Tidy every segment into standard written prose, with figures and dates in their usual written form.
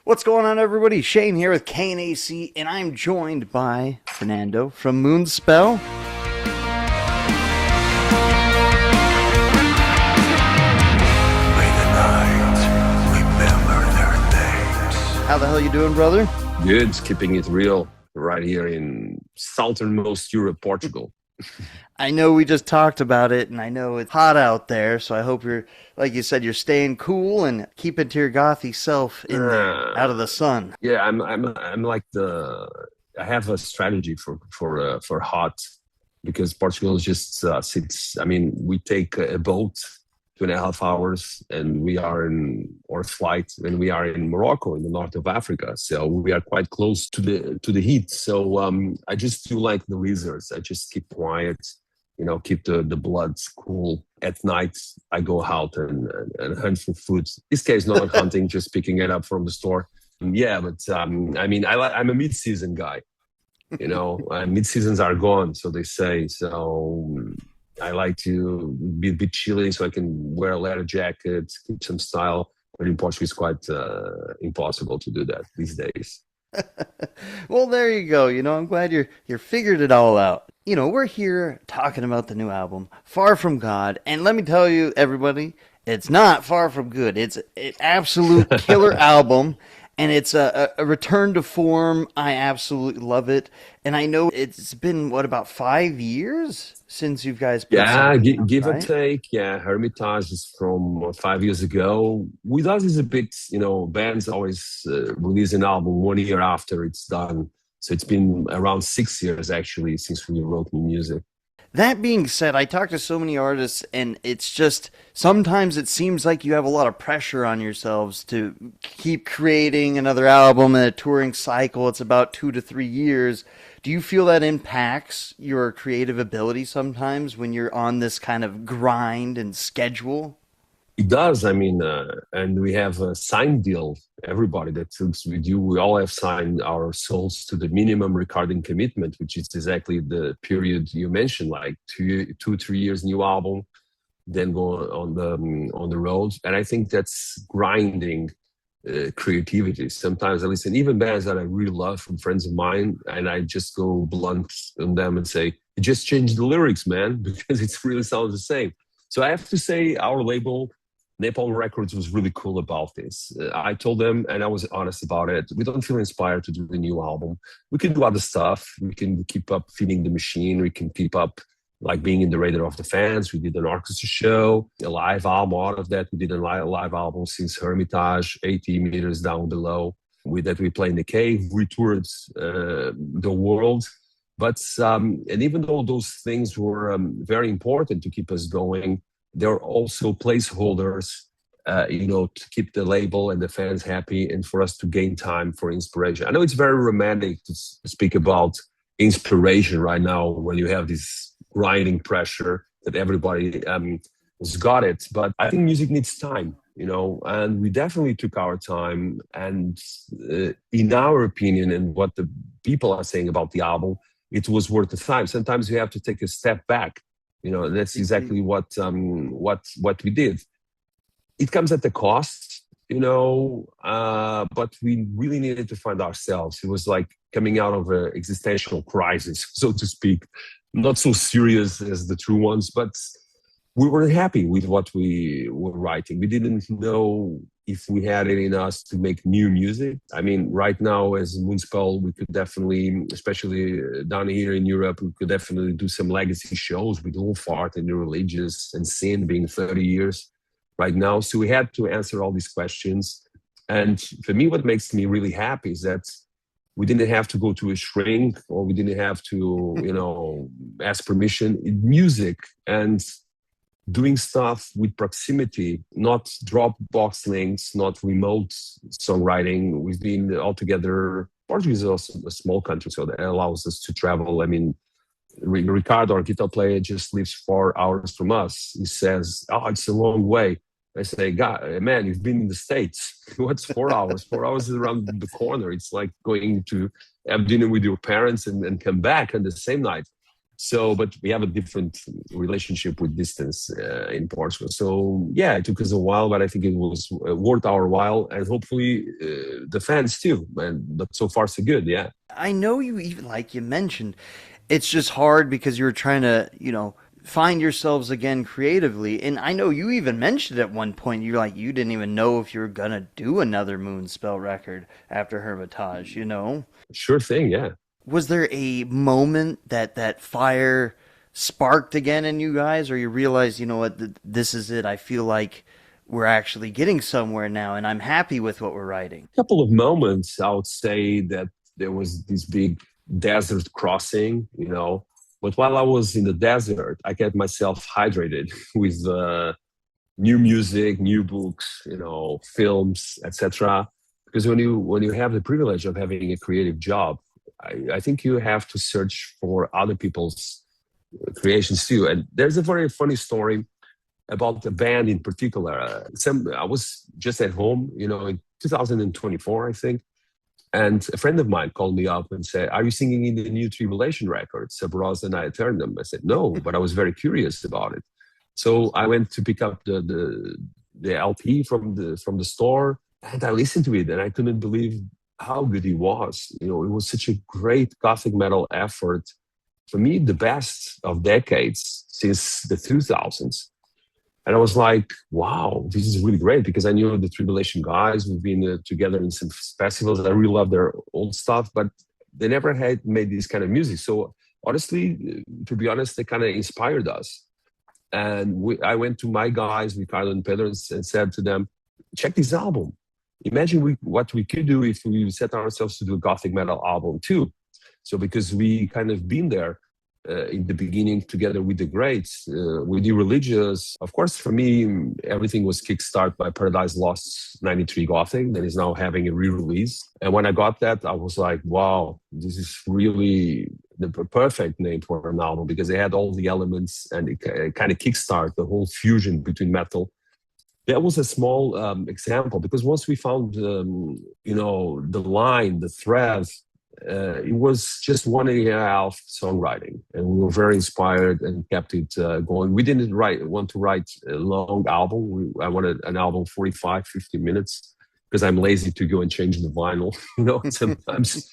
What's going on, everybody? Shane here with KNAC, and I'm joined by Fernando from Moonspell. May the night remember their names. How the hell you doing, brother? Good, keeping it real right here in southernmost Europe, Portugal. I know we just talked about it, and I know it's hot out there, so I hope you're, like you said, you're staying cool and keeping to your gothy self in there, out of the sun. Yeah, I'm like I have a strategy for hot because Portugal is just sits. I mean, we take a boat 2.5 hours, and we are in or flight, and we are in Morocco, in the north of Africa. So we are quite close to the heat. So I just do like the lizards. I just keep quiet, keep the blood cool. At night, I go out and hunt for food. This case, not hunting, just picking it up from the store. Yeah, but I mean, I'm a mid-season guy. Mid-seasons are gone, so they say. So I like to be a bit chilly, so I can wear a leather jacket, keep some style. But in Portugal, it's quite impossible to do that these days. Well, there you go. I'm glad you're figured it all out. We're here talking about the new album, Far From God, and let me tell you, everybody, it's not far from good. It's an absolute killer album, and it's a return to form. I absolutely love it, and I know it's been about 5 years since you guys put Yeah, something out, give or right? take. Yeah, Hermitage is from 5 years ago. With us is a bit, bands always release an album 1 year after it's done. So it's been around 6 years actually since we wrote new music. That being said, I talk to so many artists, and it's just sometimes it seems like you have a lot of pressure on yourselves to keep creating another album and a touring cycle. It's about 2 to 3 years. Do you feel that impacts your creative ability sometimes when you're on this kind of grind and schedule? It does. I mean, and we have a signed deal. Everybody that talks with you, we all have signed our souls to the minimum recording commitment, which is exactly the period you mentioned, like 2, 2, 3 years new album, then go on the road. And I think that's grinding creativity. Sometimes I listen even bands that I really love from friends of mine, and I just go blunt on them and say, "You just change the lyrics, man," because it really sounds the same. So I have to say, our label Napalm Records was really cool about this. I told them, and I was honest about it, we don't feel inspired to do a new album. We can do other stuff. We can keep up feeding the machine. We can keep up like being in the radar of the fans. We did an orchestra show, a live album out of that. We did a live album since Hermitage, 80 meters down below. With that, we play in the cave. We toured the world. But and even though those things were very important to keep us going, they're also placeholders, to keep the label and the fans happy and for us to gain time for inspiration. I know it's very romantic to speak about inspiration right now when you have this grinding pressure that everybody has got it. But I think music needs time, and we definitely took our time. And in our opinion, and what the people are saying about the album, it was worth the time. Sometimes you have to take a step back. That's exactly what we did. It comes at the cost, but we really needed to find ourselves. It was like coming out of an existential crisis, so to speak. Not so serious as the true ones, but we were happy with what we were writing. We didn't know if we had it in us to make new music. I mean, right now as Moonspell, we could definitely, especially down here in Europe, we could definitely do some legacy shows with Wolfart and the Religious and Sin being 30 years right now. So we had to answer all these questions. And for me, what makes me really happy is that we didn't have to go to a shrink, or we didn't have to, ask permission. Music and doing stuff with proximity, not Dropbox links, not remote songwriting. We've been all together. Portugal is also a small country, so that allows us to travel. I mean, Ricardo, our guitar player, just lives 4 hours from us. He says, "Oh, it's a long way." I say, "God, man, you've been in the States. What's 4 hours? 4 hours is around the corner. It's like going to have dinner with your parents and come back on the same night." So, but we have a different relationship with distance in Portugal. So, yeah, it took us a while, but I think it was worth our while, and hopefully the fans too. But so far, so good. Yeah. I know you even, like you mentioned, it's just hard because you were trying to, find yourselves again creatively. And I know you even mentioned at one point, you're like, you didn't even know if you were going to do another Moonspell record after Hermitage. Sure thing. Yeah. Was there a moment that fire sparked again in you guys, or you realized, you know what, this is it? I feel like we're actually getting somewhere now, and I'm happy with what we're writing. A couple of moments, I would say that there was this big desert crossing, But while I was in the desert, I kept myself hydrated with new music, new books, films, etc. Because when you have the privilege of having a creative job, I think you have to search for other people's creations too. And there's a very funny story about the band in particular. I was just at home, in 2024, I think. And a friend of mine called me up and said, "Are you singing in the new Tribulation record, Sub Rosa and I Eternum?" I said, "No," but I was very curious about it. So I went to pick up the LP from the store, and I listened to it, and I couldn't believe how good it was. It was such a great gothic metal effort. For me, the best of decades since the 2000s. And I was like, wow, this is really great, because I knew the Tribulation guys. We've been together in some festivals. I really love their old stuff, but they never had made this kind of music. So honestly, to be honest, they kind of inspired us. And I went to my guys, Ricardo and Pedro, and said to them, check this album. Imagine what we could do if we set ourselves to do a gothic metal album too. So because we kind of been there, in the beginning together with the greats, with the religious. Of course, for me, everything was kickstarted by Paradise Lost 93 Gothic that is now having a re-release. And when I got that, I was like, wow, this is really the perfect name for an album, because it had all the elements and it kind of kickstarted the whole fusion between metal. That was a small example, because once we found, the line, the thread, it was just 1.5 songwriting, and we were very inspired and kept it going. We didn't want to write a long album. I wanted an album 45, 50 minutes, because I'm lazy to go and change the vinyl. Sometimes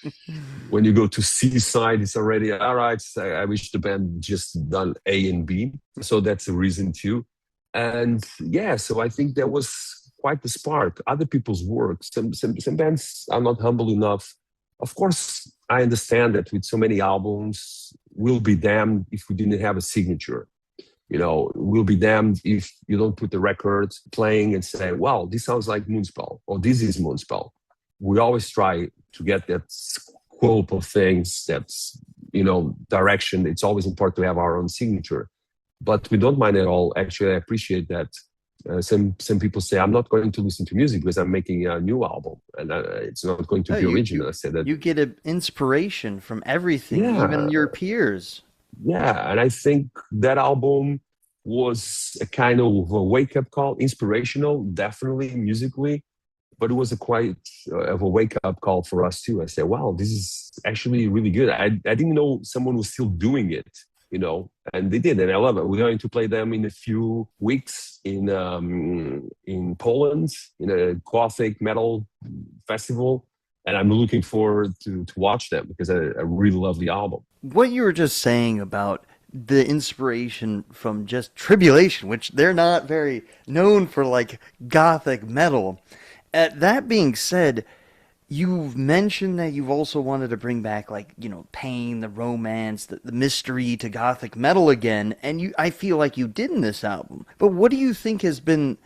when you go to C side, it's already, all right, I wish the band just done A and B. So that's the reason too. And yeah, so I think that was quite the spark. Other people's work, some bands are not humble enough. Of course, I understand that with so many albums, we'll be damned if we didn't have a signature. We'll be damned if you don't put the record playing and say, well, this sounds like Moonspell, or this is Moonspell. We always try to get that scope of things, that's, direction. It's always important to have our own signature. But we don't mind at all. Actually, I appreciate that. Some people say, I'm not going to listen to music because I'm making a new album, and it's not going to be original. I said that you get an inspiration from everything, even your peers. Yeah, and I think that album was a kind of a wake-up call, inspirational, definitely musically, but it was quite of a wake-up call for us too. I said, wow, this is actually really good. I didn't know someone was still doing it. And they did, and I love it. We're going to play them in a few weeks in Poland, in a gothic metal festival, and I'm looking forward to watch them, because I really love the album. What you were just saying about the inspiration from just Tribulation, which they're not very known for, like gothic metal. That being said, you've mentioned that you've also wanted to bring back, like, pain, the romance, the mystery to gothic metal again, and I feel like you did in this album. But what do you think has been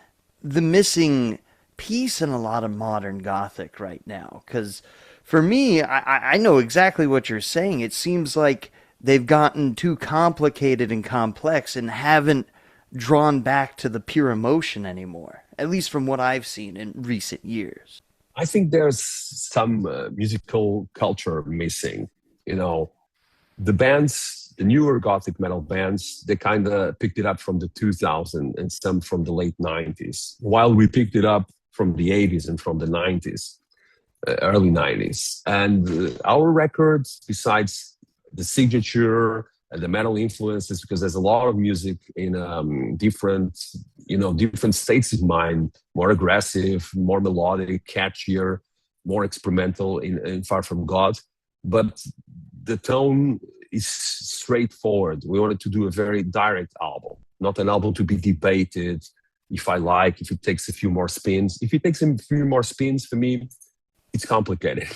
the missing piece in a lot of modern gothic right now? Because for me, I know exactly what you're saying. It seems like they've gotten too complicated and complex and haven't drawn back to the pure emotion anymore, at least from what I've seen in recent years. I think there's some musical culture missing. The bands, the newer gothic metal bands, they kind of picked it up from the 2000s and some from the late 90s, while we picked it up from the 80s and from the 90s, early 90s. And our records, besides the signature the metal influences, because there's a lot of music in different, different states of mind, more aggressive, more melodic, catchier, more experimental in Far From God. But the tone is straightforward. We wanted to do a very direct album, not an album to be debated. If if it takes a few more spins. If it takes a few more spins, for me, it's complicated.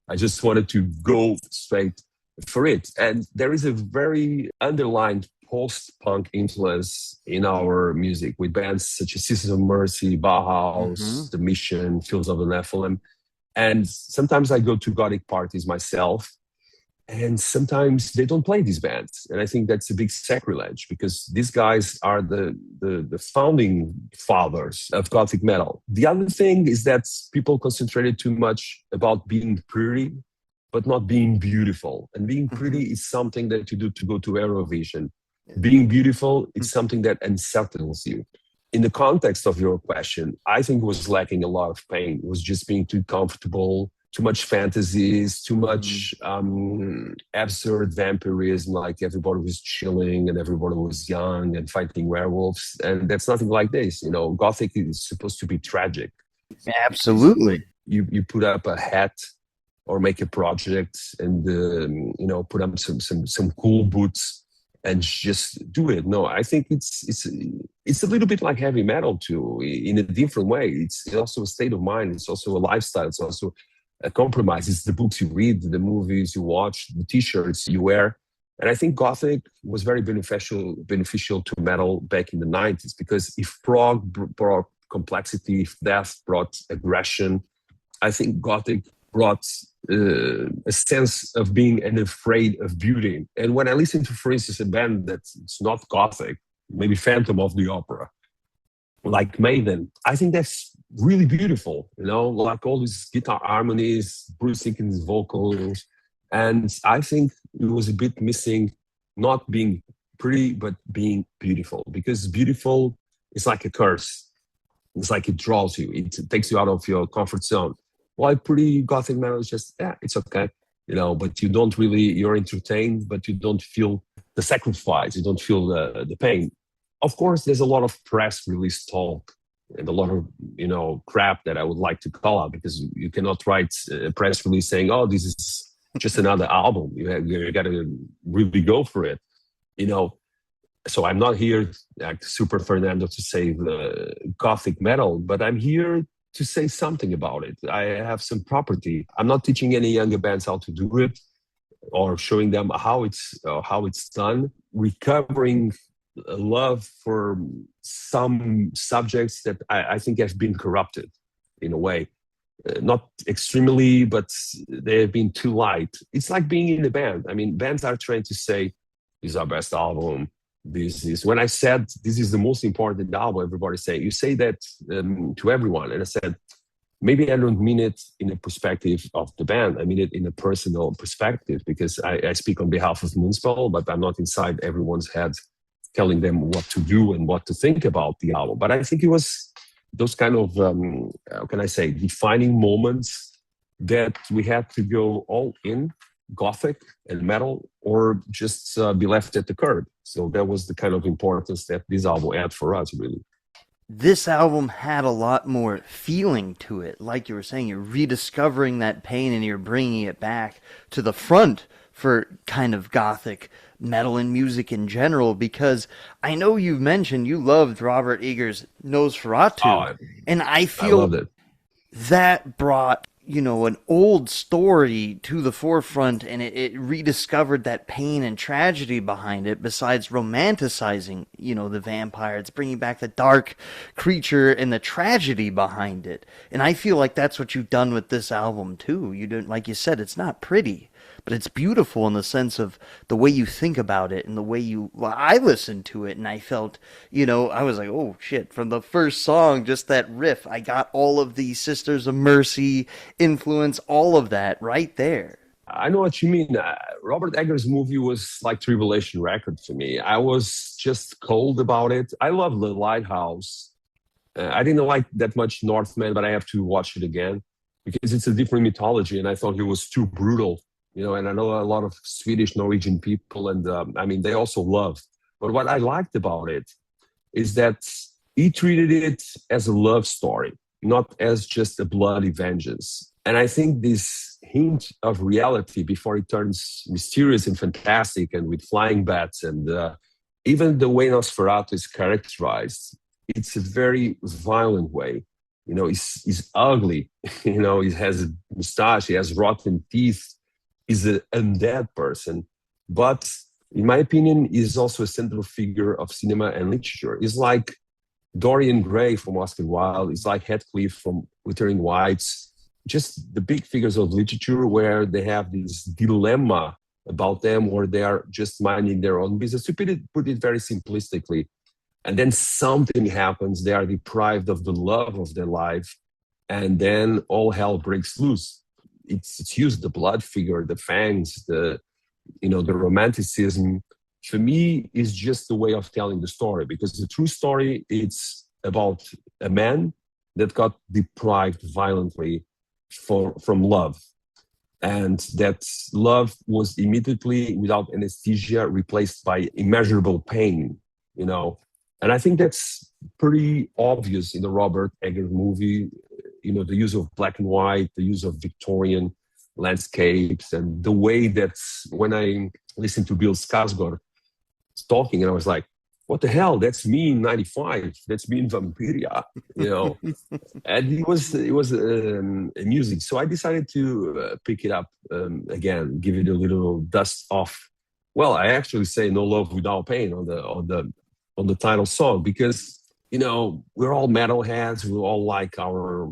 I just wanted to go straight for it. And there is a very underlined post-punk influence in our music with bands such as Sisters of Mercy, Bauhaus, The Mission, Fields of the Nephilim. And sometimes I go to gothic parties myself, and sometimes they don't play these bands. And I think that's a big sacrilege, because these guys are the founding fathers of gothic metal. The other thing is that people concentrated too much about being pretty, but not being beautiful. And being pretty is something that you do to go to Eurovision. Being beautiful is something that unsettles you. In the context of your question, I think it was lacking a lot of pain. It was just being too comfortable, too much fantasies, too much absurd vampirism, like everybody was chilling and everybody was young and fighting werewolves. And that's nothing like this. Gothic is supposed to be tragic. Absolutely. You put up a hat or make a project and, put up some cool boots and just do it. No, I think it's a little bit like heavy metal too, in a different way. It's also a state of mind. It's also a lifestyle. It's also a compromise. It's the books you read, the movies you watch, the t-shirts you wear. And I think Gothic was very beneficial to metal back in the 90s, because if prog brought complexity, if death brought aggression, I think Gothic brought a sense of being unafraid of beauty. And when I listen to, for instance, a band that's not Gothic, maybe Phantom of the Opera, like Maiden, I think that's really beautiful, like all these guitar harmonies, Bruce Dickinson's vocals. And I think it was a bit missing not being pretty, but being beautiful, because beautiful is like a curse. It's like it draws you. It takes you out of your comfort zone. While pretty Gothic metal is just, it's okay, but you don't really, you're entertained, but you don't feel the sacrifice. You don't feel the pain. Of course, there's a lot of press release talk and a lot of, crap that I would like to call out, because you cannot write a press release saying, oh, this is just another album. You got to really go for it, So I'm not here like Super Fernando to say the Gothic metal, but I'm here to say something about it. I have some property. I'm not teaching any younger bands how to do it or showing them how it's done. Recovering love for some subjects that I think have been corrupted in a way. Not extremely, but they have been too light. It's like being in a band. I mean, bands are trying to say, this is our best album. This is, when I said this is the most important album, everybody say, you say that to everyone. And I said, maybe I don't mean it in a perspective of the band. I mean it in a personal perspective, because I speak on behalf of Moonspell, but I'm not inside everyone's head telling them what to do and what to think about the album. But I think it was those kind of, how can I say, defining moments that we had to go all in, Gothic and metal, or just be left at the curb. So that was the kind of importance that this album had for us, really. This album had a lot more feeling to it. Like you were saying, you're rediscovering that pain and you're bringing it back to the front for kind of Gothic metal and music in general, because I know you've mentioned you loved Robert Eger's Nosferatu, and I feel that brought an old story to the forefront, and it rediscovered that pain and tragedy behind it, besides romanticizing, the vampire. It's bringing back the dark creature and the tragedy behind it. And I feel like that's what you've done with this album, too. You don't, like you said, it's not pretty, but it's beautiful in the sense of the way you think about it and the way I listened to it, and I felt, I was like, oh shit, from the first song, just that riff, I got all of the Sisters of Mercy influence, all of that right there. I know what you mean. Robert Eggers' movie was like Tribulation Record for me. I was just cold about it. I love The Lighthouse. I didn't like that much Northman, but I have to watch it again because it's a different mythology, and I thought he was too brutal and I know a lot of Swedish, Norwegian people, and I mean, they also love. But what I liked about it is that he treated it as a love story, not as just a bloody vengeance. And I think this hint of reality before it turns mysterious and fantastic and with flying bats and even the way Nosferatu is characterized, it's a very violent way. He's ugly. He has a mustache, he has rotten teeth. He's an undead person. But in my opinion, he's also a central figure of cinema and literature. He's like Dorian Gray from Oscar Wilde. He's like Heathcliff from Wuthering Heights. Just the big figures of literature where they have this dilemma about them, or they are just minding their own business. To put it very simplistically, and then something happens. They are deprived of the love of their life, and then all hell breaks loose. It's used the blood figure, the fangs, the romanticism. For me, is just the way of telling the story, because the true story, it's about a man that got deprived violently from love, and that love was immediately, without anesthesia, replaced by immeasurable pain. And I think that's pretty obvious in the Robert Eggers movie. The use of black and white, the use of Victorian landscapes, and the way that when I listened to Bill Skarsgård talking, and I was like, what the hell? That's me in '95. That's me in Vampiria, And it was music. So I decided to pick it up again, give it a little dust off. Well, I actually say "No Love Without Pain" on the title song, because we're all metalheads. We all like our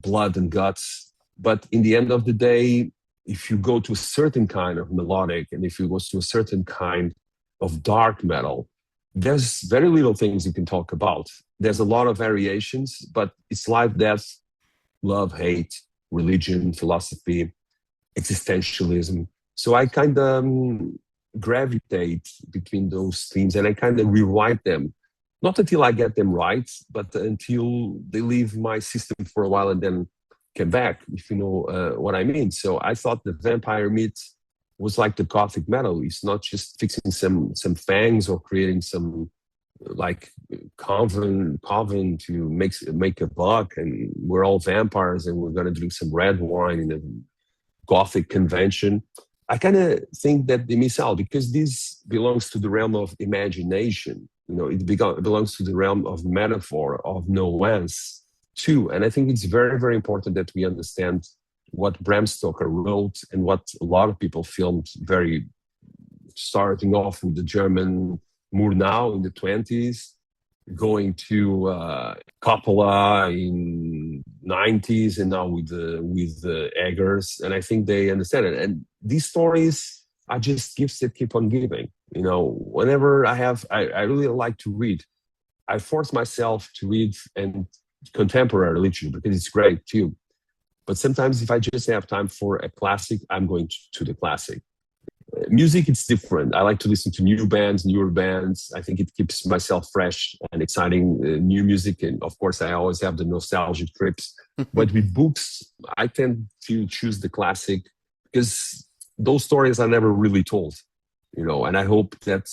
blood and guts. But in the end of the day, if you go to a certain kind of melodic, and if you go to a certain kind of dark metal, there's very little things you can talk about. There's a lot of variations, but it's life, death, love, hate, religion, philosophy, existentialism. So I kind of gravitate between those themes, and I kind of rewrite them. Not until I get them right, but until they leave my system for a while and then come back, if you know what I mean. So I thought the vampire myth was like the gothic metal. It's not just fixing some fangs or creating some like coven to make a buck, and we're all vampires and we're gonna drink some red wine in a gothic convention. I kind of think that they miss out, because this belongs to the realm of imagination. It belongs to the realm of metaphor, of nuance too. And I think it's very, very important that we understand what Bram Stoker wrote and what a lot of people filmed, very starting off with the German Murnau in the 20s, going to Coppola in 90s, and now with the Eggers. And I think they understand it. And these stories are just gifts that keep on giving. Whenever I really like to read. I force myself to read and contemporary literature because it's great too. But sometimes if I just have time for a classic, I'm going to the classic. Music, it's different. I like to listen to new bands, newer bands. I think it keeps myself fresh and exciting, new music. And of course, I always have the nostalgic trips. But with books, I tend to choose the classic because those stories are never really told, and I hope that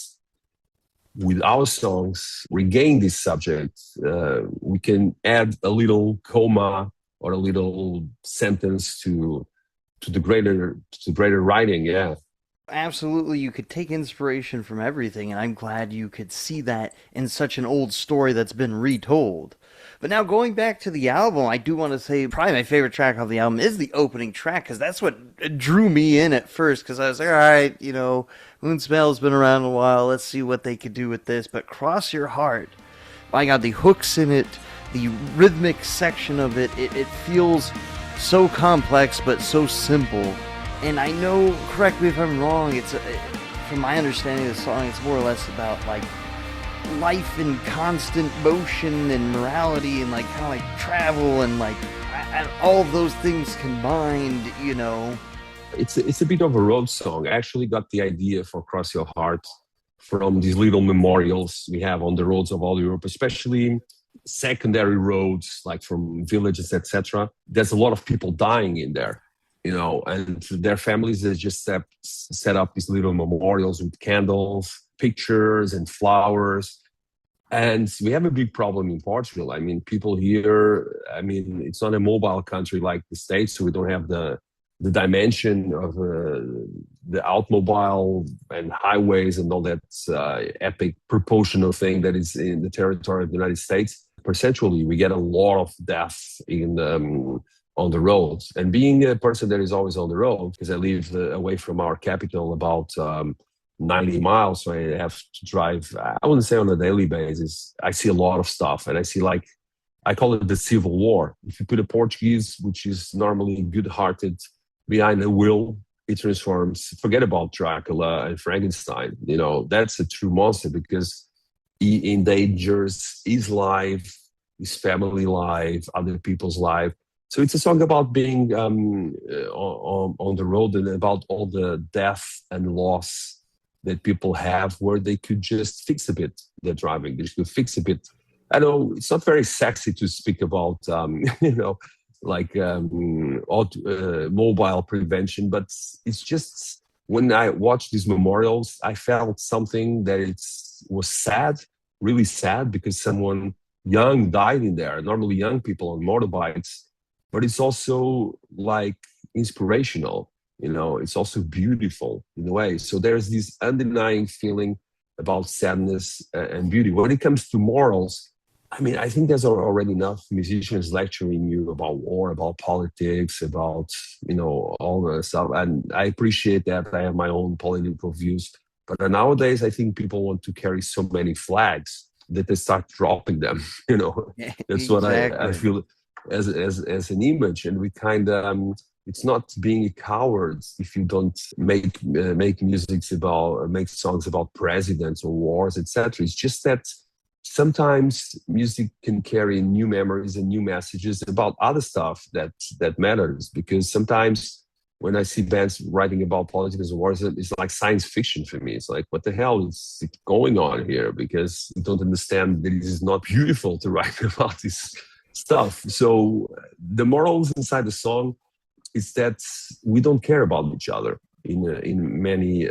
with our songs, regain this subject. We can add a little comma or a little sentence to the greater writing. Yeah. Absolutely, you could take inspiration from everything, and I'm glad you could see that in such an old story that's been retold. But now going back to the album, I do want to say probably my favorite track of the album is the opening track, because that's what drew me in at first, because I was like, all right, Moonspell's been around a while, let's see what they could do with this. But Cross Your Heart, my God, the hooks in it, the rhythmic section of it, it feels so complex but so simple. And I know, correct me if I'm wrong, it's from my understanding of the song, it's more or less about like life in constant motion and morality and like kind of like travel and like all of those things combined, It's a bit of a road song. I actually got the idea for Cross Your Heart from these little memorials we have on the roads of all Europe, especially secondary roads like from villages, etc. There's a lot of people dying in there. and their families they just set up these little memorials with candles, pictures, and flowers. And we have a big problem in Portugal. I mean, people here, I mean, it's not a mobile country like the States, so we don't have the dimension of the automobile and highways and all that epic proportional thing that is in the territory of the United States. Percentually, we get a lot of death on the roads. And being a person that is always on the road, because I live away from our capital about 90 miles, so I have to drive, I wouldn't say on a daily basis. I see a lot of stuff, and I see, like, I call it the civil war. If you put a Portuguese, which is normally good-hearted, behind the wheel, it transforms. Forget about Dracula and Frankenstein. That's a true monster because he endangers his life, his family life, other people's life. So it's a song about being on the road and about all the death and loss that people have, where they could just fix a bit their driving. They could fix a bit. I know it's not very sexy to speak about, like mobile prevention, but it's just when I watched these memorials, I felt something that was sad, really sad, because someone young died in there. Normally, young people on motorbikes, but it's also like inspirational. It's also beautiful in a way. So there's this undenying feeling about sadness and beauty. When it comes to morals, I mean, I think there's already enough musicians lecturing you about war, about politics, about, all the stuff. And I appreciate that. I have my own political views. But nowadays, I think people want to carry so many flags that they start dropping them. That's what I feel as an image. And we kind of, it's not being a coward if you don't make make songs about presidents or wars, etc. It's just that sometimes music can carry new memories and new messages about other stuff that matters. Because sometimes when I see bands writing about politics and wars, it's like science fiction for me. It's like, what the hell is going on here? Because you don't understand that it is not beautiful to write about this stuff. So the morals inside the song is that we don't care about each other in many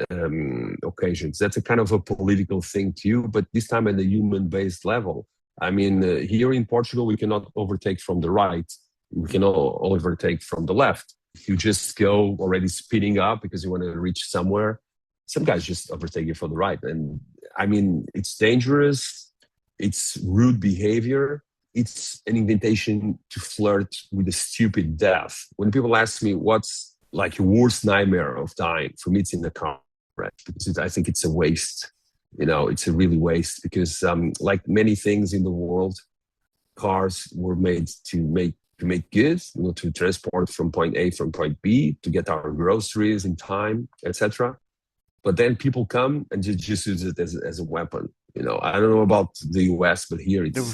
occasions. That's a kind of a political thing too, but this time at a human-based level. I mean, here in Portugal, we cannot overtake from the right. We cannot overtake from the left. If you just go already speeding up because you want to reach somewhere, some guys just overtake you from the right. And I mean, it's dangerous. It's rude behavior. It's an invitation to flirt with a stupid death. When people ask me what's like your worst nightmare of dying, for me, it's in the car, right? Because I think it's a waste. It's a really waste because, like many things in the world, cars were made to make goods, to transport from point A from point B, to get our groceries in time, etc. But then people come and just use it as a weapon. I don't know about the US, but here it's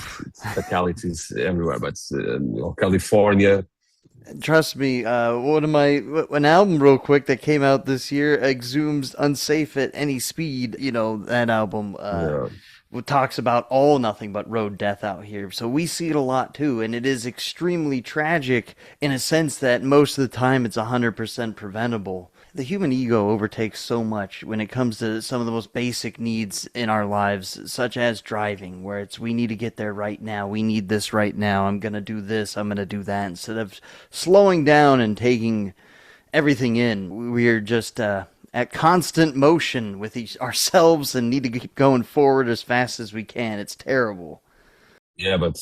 fatalities everywhere. But California. Trust me, an album real quick that came out this year, Exhumes Unsafe at Any Speed, that album talks about all nothing but road death out here. So we see it a lot too, and it is extremely tragic in a sense that most of the time it's 100% preventable. The human ego overtakes so much when it comes to some of the most basic needs in our lives, such as driving, where it's we need to get there right now, we need this right now, I'm going to do this, I'm going to do that, instead of slowing down and taking everything in. We're just at constant motion with ourselves and need to keep going forward as fast as we can. It's terrible. Yeah, but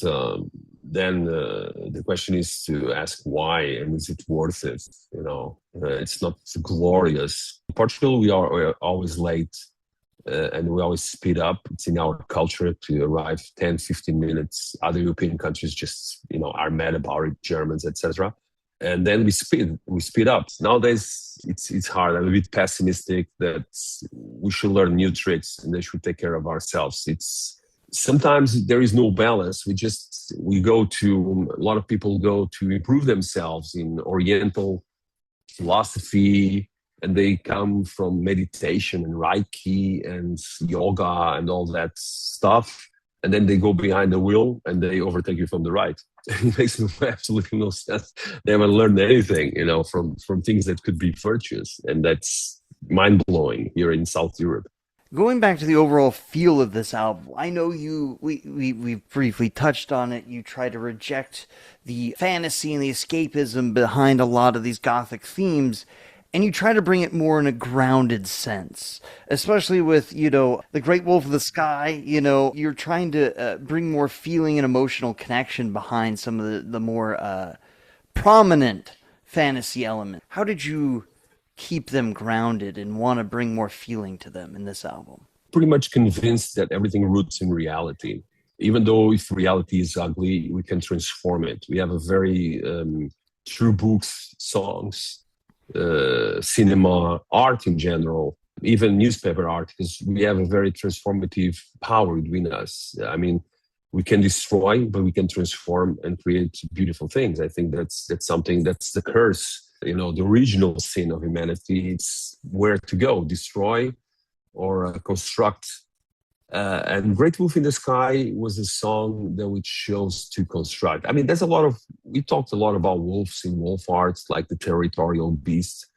then the question is to ask why, and is it worth it? It's not glorious. In Portugal, we're always late and we always speed up. It's in our culture to arrive 10, 15 minutes. Other European countries just, are mad about it, Germans, etc. And then we speed up. Nowadays, it's hard. I'm a bit pessimistic that we should learn new tricks and they should take care of ourselves. Sometimes there is no balance. A lot of people go to improve themselves in Oriental philosophy, and they come from meditation and Reiki and yoga and all that stuff. And then they go behind the wheel and they overtake you from the right. It makes absolutely no sense. They haven't learned anything, from things that could be virtuous, and that's mind blowing here in South Europe. Going back to the overall feel of this album, I know we briefly touched on it. You try to reject the fantasy and the escapism behind a lot of these gothic themes, and you try to bring it more in a grounded sense, especially with, The Great Wolf of the Sky. You're trying to bring more feeling and emotional connection behind some of the more prominent fantasy elements. How did you keep them grounded and want to bring more feeling to them in this album? Pretty much convinced that everything roots in reality. Even though if reality is ugly, we can transform it. We have a very true books, songs, cinema, art in general, even newspaper art, because we have a very transformative power within us. I mean, we can destroy, but we can transform and create beautiful things. I think that's something, that's the curse, the original sin of humanity. It's where to go, destroy or construct. And Great Wolf in the Sky was a song that we chose to construct. I mean, we talked a lot about wolves in wolf arts, like the territorial beast,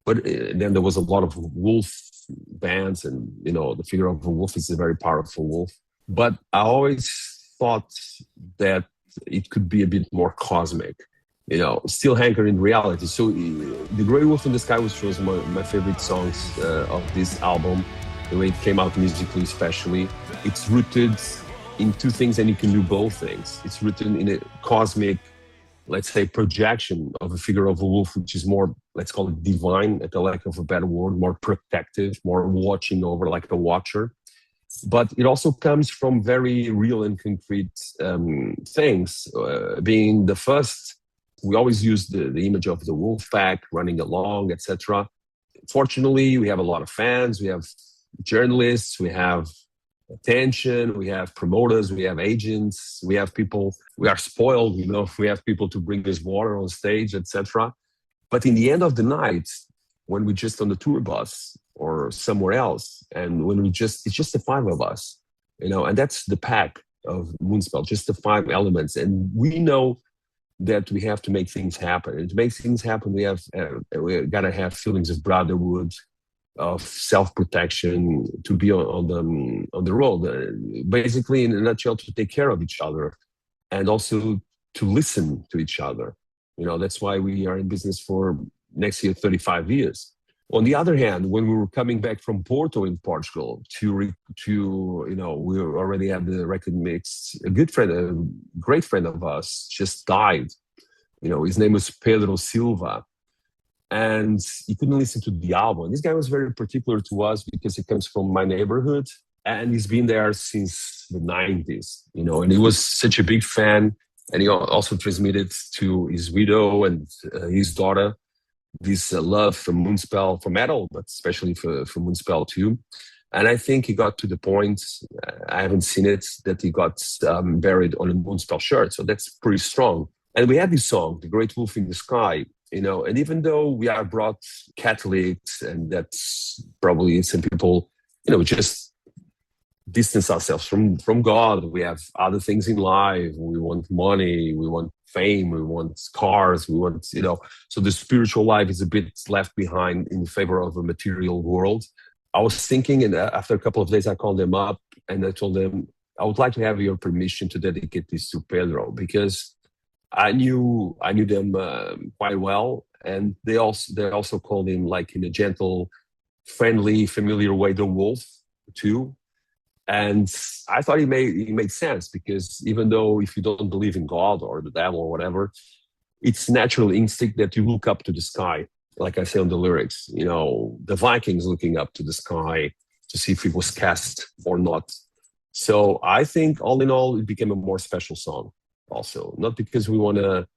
but then there was a lot of wolf bands, and, the figure of a wolf is a very powerful wolf. But I always thought that it could be a bit more cosmic, still anchored in reality. So The Great Wolf in the Sky was chosen my favorite songs of this album, the way it came out musically especially. It's rooted in two things, and you can do both things. It's written in a cosmic, let's say, projection of a figure of a wolf, which is more, let's call it divine, at the lack of a better word, more protective, more watching over, like the watcher. But it also comes from very real and concrete things. Being the first, we always use the image of the wolf pack running along, etc. Fortunately, we have a lot of fans, we have journalists, we have attention, we have promoters, we have agents, we have people, we are spoiled, we have people to bring us water on stage, etc. But in the end of the night, when we're just on the tour bus or somewhere else, and when it's just the five of us, and that's the pack of Moonspell, just the five elements. And we know that we have to make things happen. And to make things happen, we gotta have feelings of brotherhood, of self-protection, to be on the road. Basically, in a nutshell, to take care of each other, and also to listen to each other. That's why we are in business for next year 35 years. On the other hand, when we were coming back from Porto in Portugal we already had the record mixed. A great friend of us just died. His name was Pedro Silva, and he couldn't listen to the album. This guy was very particular to us because he comes from my neighborhood, and he's been there since the 90s, and he was such a big fan. And he also transmitted to his widow and his daughter this love for Moonspell, for metal, but especially for Moonspell too. And I think he got to the point, I haven't seen it, that he got buried on a Moonspell shirt. So that's pretty strong. And we had this song, The Great Wolf in the Sky, and even though we are broad Catholics, and that's probably some people, just distance ourselves from God. We have other things in life. We want money, we want fame, we want cars, we want, so the spiritual life is a bit left behind in favor of a material world. I was thinking, and after a couple of days, I called them up and I told them, I would like to have your permission to dedicate this to Pedro, because I knew them quite well, and they also called him, like, in a gentle, friendly, familiar way, the wolf too. And I thought he made sense, because even though if you don't believe in God or the devil or whatever, it's natural instinct that you look up to the sky. Like I say on the lyrics, the Vikings looking up to the sky to see if it was cast or not. So I think all in all, it became a more special song also. Not because we want to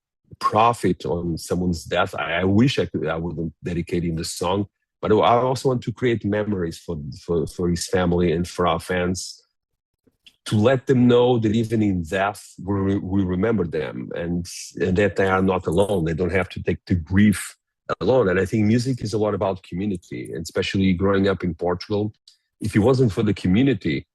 profit on someone's death. I wish I would dedicate him the song, but I also want to create memories for his family and for our fans, to let them know that even in death, we remember them, and that they are not alone. They don't have to take the grief alone. And I think music is a lot about community, and especially growing up in Portugal. If it wasn't for the community,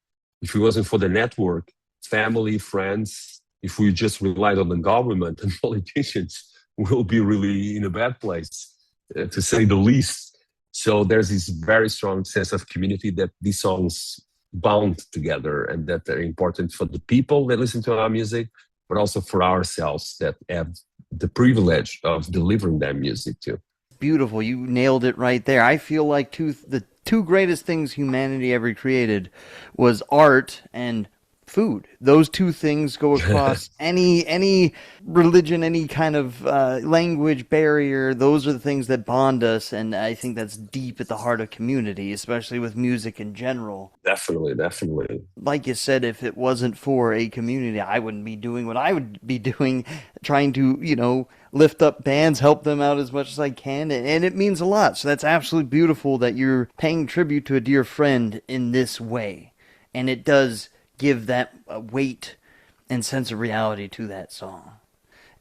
if it wasn't for the network, family, friends, if we just relied on the government and politicians, we'll be really in a bad place, to say the least. So there's this very strong sense of community that these songs bound together, and that they're important for the people that listen to our music, but also for ourselves that have the privilege of delivering that music too. Beautiful. You nailed it right there. I feel like the two greatest things humanity ever created was art and food. Those two things go across any religion, any kind of language barrier. Those are the things that bond us, and I think that's deep at the heart of community, especially with music in general. Definitely, definitely. Like you said, if it wasn't for a community, I wouldn't be doing what I would be doing, trying to, lift up bands, help them out as much as I can, and it means a lot. So that's absolutely beautiful that you're paying tribute to a dear friend in this way. And it does give that weight and sense of reality to that song.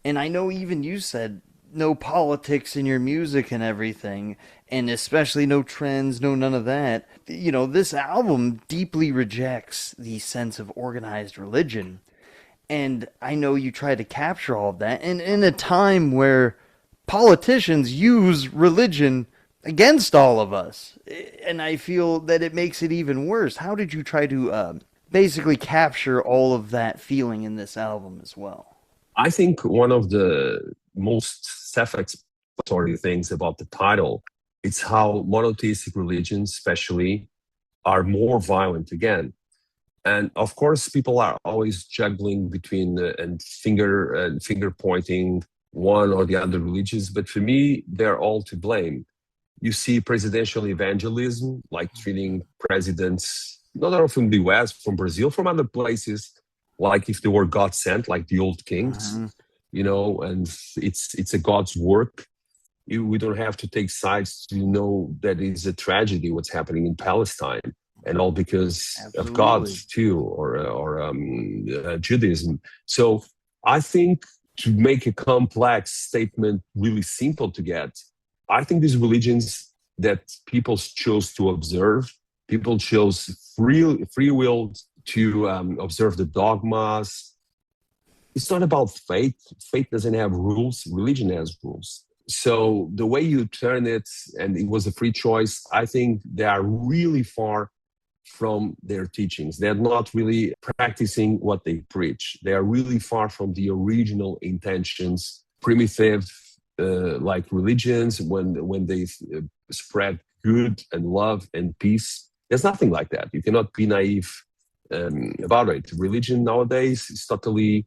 And I know even you said no politics in your music and everything, and especially no trends, no none of that. This album deeply rejects the sense of organized religion. And I know you try to capture all of that. And in a time where politicians use religion against all of us, and I feel that it makes it even worse. How did you try to basically capture all of that feeling in this album as well? I think one of the most self-explanatory things about the title is how monotheistic religions, especially, are more violent again. And of course, people are always juggling between and finger pointing one or the other religions. But for me, they're all to blame. You see presidential evangelism, like treating presidents, not only from the US, from Brazil, from other places, like if they were God sent, like the old kings, and it's a God's work. We don't have to take sides to know that it's a tragedy what's happening in Palestine, and all because of God too, or Judaism. So I think to make a complex statement really simple to get, I think these religions that people chose to observe, people chose free will to observe the dogmas. It's not about faith. Faith doesn't have rules. Religion has rules. So the way you turn it, and it was a free choice, I think they are really far from their teachings. They're not really practicing what they preach. They are really far from the original intentions, primitive, like religions, when they spread good and love and peace. There's nothing like that. You cannot be naive about it. Religion nowadays is totally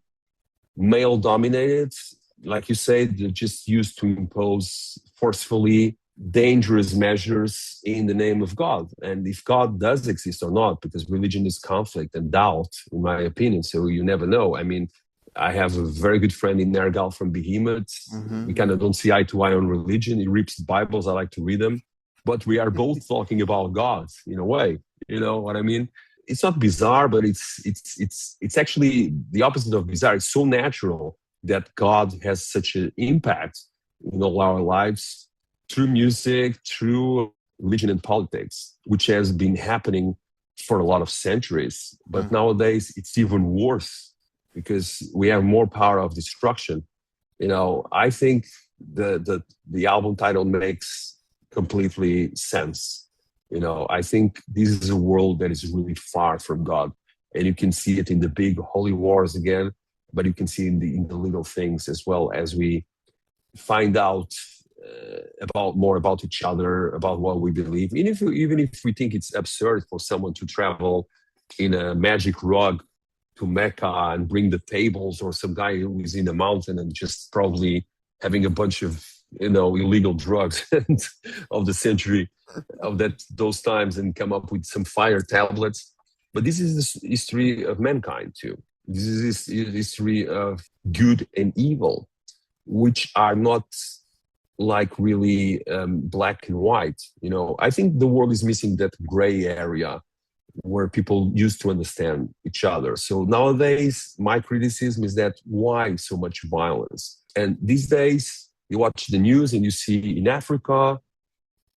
male dominated. Like you said, they're just used to impose forcefully dangerous measures in the name of God. And if God does exist or not, because religion is conflict and doubt, in my opinion, so you never know. I mean, I have a very good friend in Nergal from Behemoth. We kind of don't see eye to eye on religion. He reads Bibles. I like to read them. But we are both talking about God in a way. You know what I mean? It's not bizarre, but it's actually the opposite of bizarre. It's so natural that God has such an impact in all our lives through music, through religion and politics, which has been happening for a lot of centuries. But nowadays, it's even worse because we have more power of destruction. I think the album title makes completely sense. I think this is a world that is really far from God, and you can see it in the big holy wars again, but you can see in the little things as well, as we find out more about each other, about what we believe. Even if we think it's absurd for someone to travel in a magic rug to Mecca and bring the tables, or some guy who is in a mountain and just probably having a bunch of illegal drugs of the century of those times, and come up with some fire tablets. But this is the history of mankind too. This is the history of good and evil, which are not like really black and white. I think the world is missing that gray area where people used to understand each other. So nowadays, my criticism is that why so much violence? And these days, you watch the news and you see in Africa,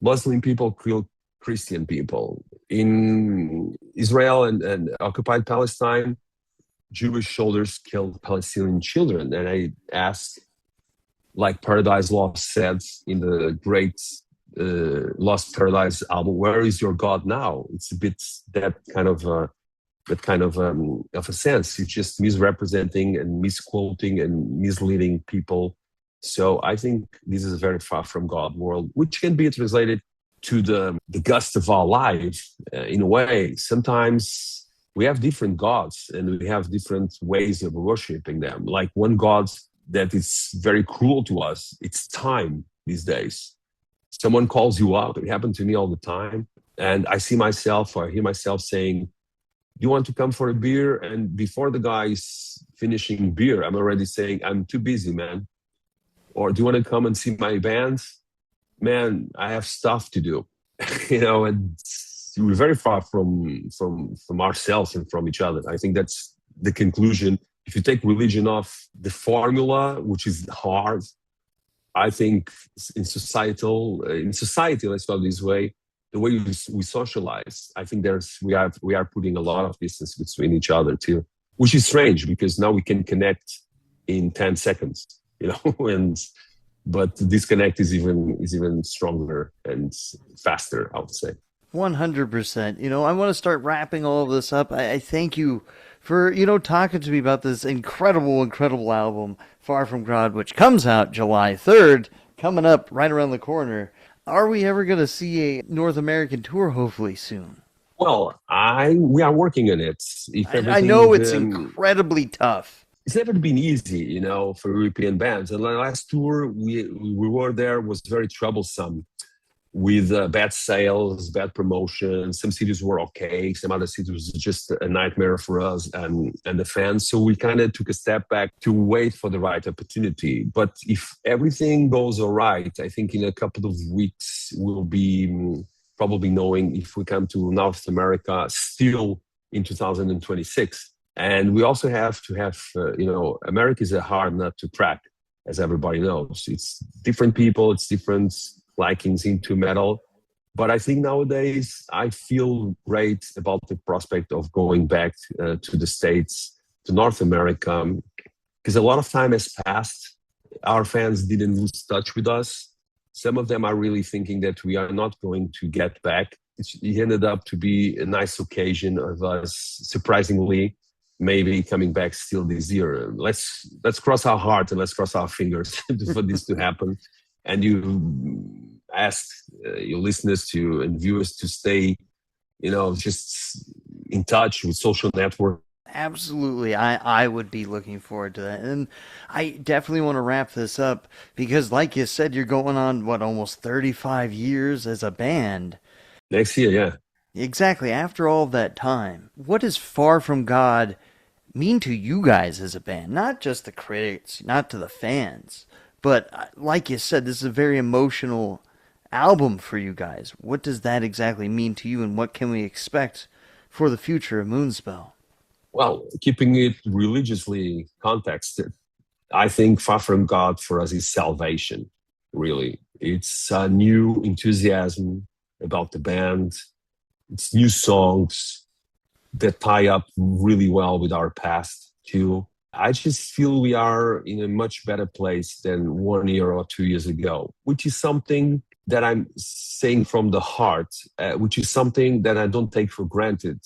Muslim people kill Christian people. In Israel and occupied Palestine, Jewish soldiers killed Palestinian children. And I asked, like Paradise Lost said in the great Lost Paradise album, where is your God now? It's a bit that kind of a sense. It's just misrepresenting and misquoting and misleading people. So I think this is a very far from God world, which can be translated to the gust of our life in a way. Sometimes we have different gods and we have different ways of worshiping them. Like one God that is very cruel to us, it's time these days. Someone calls you up. It happened to me all the time. And I see myself or I hear myself saying, you want to come for a beer? And before the guy is finishing beer, I'm already saying, I'm too busy, man. Or do you want to come and see my band? Man, I have stuff to do. And we're very far from ourselves and from each other. I think that's the conclusion. If you take religion off the formula, which is hard, I think in society, let's call it this way, the way we socialize, I think we are putting a lot of distance between each other too, which is strange because now we can connect in 10 seconds, but the disconnect is even stronger and faster, I would say. 100%. I want to start wrapping all of this up. I thank you for, talking to me about this incredible, incredible album, Far From God, which comes out July 3rd, coming up right around the corner. Are we ever going to see a North American tour hopefully soon? Well, we are working on it. If I know it's incredibly tough. It's never been easy, for European bands. And the last tour we were there was very troublesome with bad sales, bad promotion. Some cities were okay. Some other cities was just a nightmare for us and the fans. So we kind of took a step back to wait for the right opportunity. But if everything goes all right, I think in a couple of weeks, we'll be probably knowing if we come to North America still in 2026. And we also have to have, America is a hard nut to crack, as everybody knows. It's different people, it's different likings into metal. But I think nowadays I feel great about the prospect of going back to the States, to North America, because a lot of time has passed. Our fans didn't lose touch with us. Some of them are really thinking that we are not going to get back. It ended up to be a nice occasion of us, surprisingly, maybe coming back still this year. Let's cross our heart and let's cross our fingers for this to happen. And you ask your listeners and viewers to stay, just in touch with social network. Absolutely. I would be looking forward to that. And I definitely want to wrap this up because, like you said, you're going on, almost 35 years as a band. Next year, yeah. Exactly. After all that time, what does Far From God mean to you guys as a band? Not just the critics, not to the fans. But like you said, this is a very emotional album for you guys. What does that exactly mean to you, and what can we expect for the future of Moonspell? Well, keeping it religiously contexted, I think Far From God for us is salvation, really. It's a new enthusiasm about the band. It's new songs that tie up really well with our past, too. I just feel we are in a much better place than 1 year or 2 years ago, which is something that I'm saying from the heart, which is something that I don't take for granted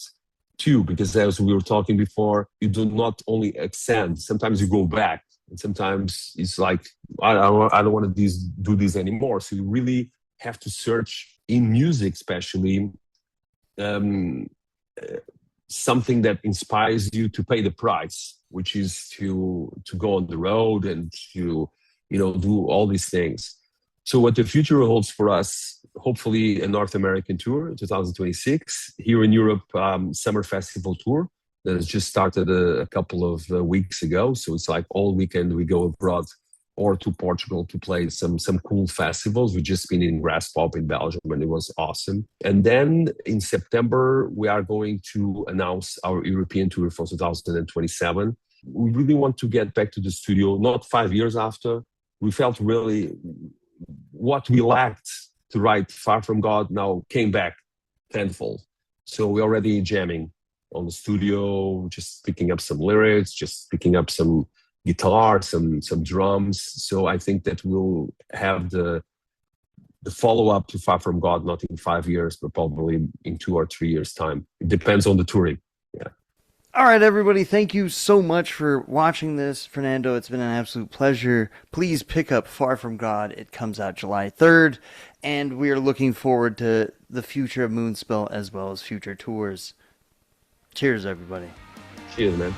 too, because as we were talking before, you do not only ascend, sometimes you go back, and sometimes it's like, I don't want to do this anymore. So you really have to search in music, especially, something that inspires you to pay the price, which is to go on the road and to do all these things. So what the future holds for us, hopefully a North American tour in 2026, here in Europe, summer festival tour that has just started a couple of weeks ago. So it's like all weekend we go abroad or to Portugal to play some cool festivals. We've just been in Graspop in Belgium and it was awesome. And then in September, we are going to announce our European tour for 2027. We really want to get back to the studio, not 5 years after. We felt really what we lacked to write Far From God now came back tenfold. So we're already jamming on the studio, just picking up some lyrics, just picking up some guitar, some drums. So I think that we'll have the follow up to Far From God, not in 5 years, but probably in 2 or 3 years' time. It depends on the touring. Yeah. All right, everybody, thank you so much for watching this. Fernando, it's been an absolute pleasure. Please pick up Far From God. It comes out July 3rd, and we are looking forward to the future of Moonspell as well as future tours. Cheers, everybody. Cheers, man.